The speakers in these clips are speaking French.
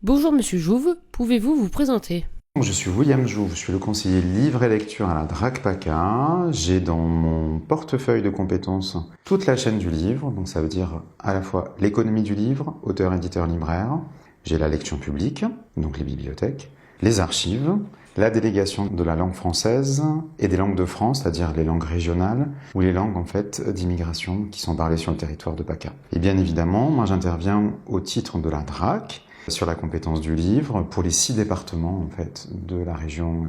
Bonjour Monsieur Jouve, pouvez-vous vous présenter? Je suis William Jouve, je suis le conseiller livre et lecture à la DRAC PACA. J'ai dans mon portefeuille de compétences toute la chaîne du livre, donc ça veut dire à la fois l'économie du livre, auteur, éditeur, libraire. J'ai la lecture publique, donc les bibliothèques, les archives, la délégation de la langue française et des langues de France, c'est-à-dire les langues régionales ou les langues en fait d'immigration qui sont parlées sur le territoire de PACA. Et bien évidemment, moi j'interviens au titre de la DRAC sur la compétence du livre pour les 6 départements en fait de la région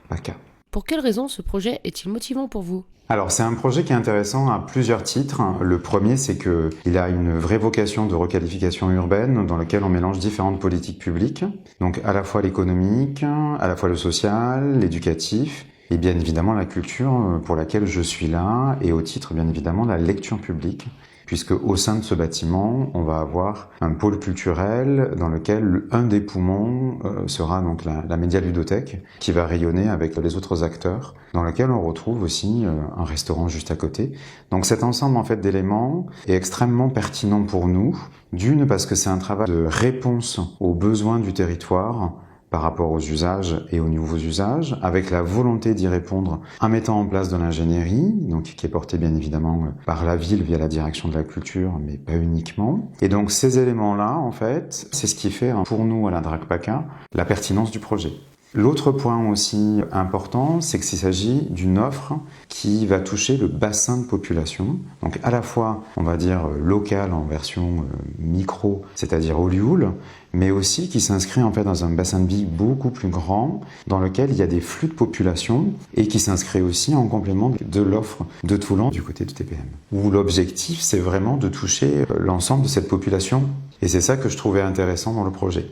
PACA. Pour quelles raisons ce projet est-il motivant pour vous? Alors c'est un projet qui est intéressant à plusieurs titres. Le premier, c'est qu'il a une vraie vocation de requalification urbaine dans laquelle on mélange différentes politiques publiques, donc à la fois l'économique, à la fois le social, l'éducatif et bien évidemment la culture pour laquelle je suis là, et au titre bien évidemment la lecture publique, puisque au sein de ce bâtiment, on va avoir un pôle culturel dans lequel un des poumons sera donc la médialudothèque, qui va rayonner avec les autres acteurs, dans lequel on retrouve aussi un restaurant juste à côté. Donc cet ensemble en fait d'éléments est extrêmement pertinent pour nous, d'une parce que c'est un travail de réponse aux besoins du territoire, par rapport aux usages et aux nouveaux usages, avec la volonté d'y répondre en mettant en place de l'ingénierie, donc qui est portée bien évidemment par la ville via la direction de la culture, mais pas uniquement. Et donc ces éléments-là, en fait, c'est ce qui fait pour nous à la DRAC PACA la pertinence du projet. L'autre point aussi important, c'est qu'il s'agit d'une offre qui va toucher le bassin de population, donc à la fois, on va dire, locale en version micro, c'est-à-dire au Lioul, mais aussi qui s'inscrit en fait dans un bassin de vie beaucoup plus grand, dans lequel il y a des flux de population, et qui s'inscrit aussi en complément de l'offre de Toulon du côté du TPM. Où l'objectif, c'est vraiment de toucher l'ensemble de cette population, et c'est ça que je trouvais intéressant dans le projet.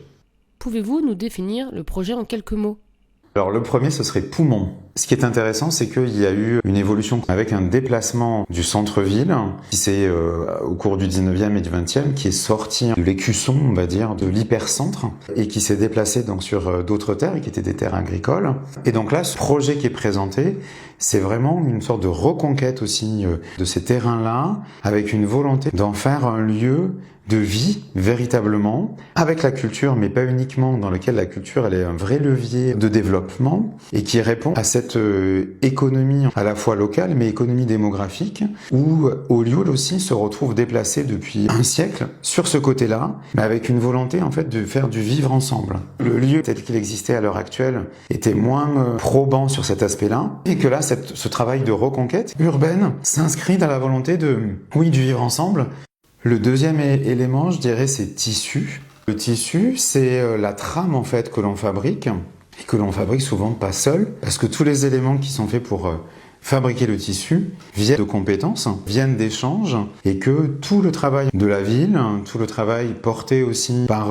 Pouvez-vous nous définir le projet en quelques mots? Alors le premier, ce serait Poumon. Ce qui est intéressant, c'est qu'il y a eu une évolution avec un déplacement du centre-ville qui s'est, au cours du 19e et du 20e, qui est sorti de l'écusson, on va dire, de l'hypercentre, et qui s'est déplacé donc sur d'autres terres, et qui étaient des terres agricoles. Et donc là, ce projet qui est présenté, c'est vraiment une sorte de reconquête aussi de ces terrains-là, avec une volonté d'en faire un lieu de vie, véritablement, avec la culture, mais pas uniquement, dans lequel la culture, elle est un vrai levier de développement, et qui répond à cette économie à la fois locale, mais économie démographique, où Olioul aussi se retrouve déplacé depuis un siècle sur ce côté-là, mais avec une volonté, en fait, de faire du vivre ensemble. Le lieu tel qu'il existait à l'heure actuelle était moins probant sur cet aspect-là, et que là, ce travail de reconquête urbaine s'inscrit dans la volonté du vivre ensemble. Le deuxième élément, je dirais, c'est tissu. Le tissu, c'est la trame en fait que l'on fabrique, et que l'on fabrique souvent pas seul, parce que tous les éléments qui sont faits pour fabriquer le tissu viennent de compétences, viennent d'échanges, et que tout le travail de la ville, tout le travail porté aussi par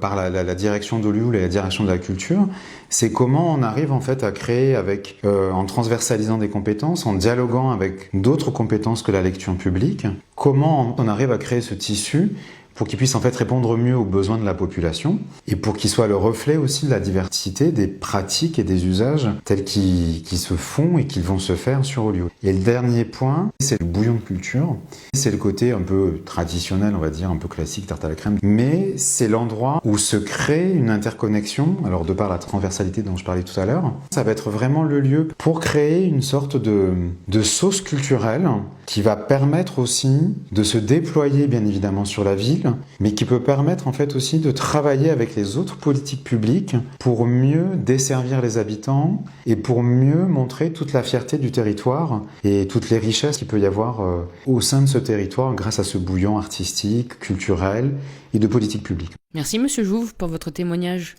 la direction d'Olioul et la direction de la culture, c'est comment on arrive en fait à créer en transversalisant des compétences, en dialoguant avec d'autres compétences que la lecture publique, comment on arrive à créer ce tissu pour qu'il puisse en fait répondre mieux aux besoins de la population, et pour qu'il soit le reflet aussi de la diversité des pratiques et des usages tels qu'ils se font et qu'ils vont se faire sur Olioul. Et le dernier point, c'est le bouillon de culture. C'est le côté un peu traditionnel, on va dire, un peu classique, tarte à la crème, mais c'est l'endroit où se crée une interconnexion, alors de par la transversalité dont je parlais tout à l'heure, ça va être vraiment le lieu pour créer une sorte de sauce culturelle qui va permettre aussi de se déployer bien évidemment sur la ville, mais qui peut permettre en fait aussi de travailler avec les autres politiques publiques pour mieux desservir les habitants et pour mieux montrer toute la fierté du territoire et toutes les richesses qu'il peut y avoir au sein de ce territoire grâce à ce bouillon artistique, culturel et de politique publique. Merci Monsieur Jouve pour votre témoignage.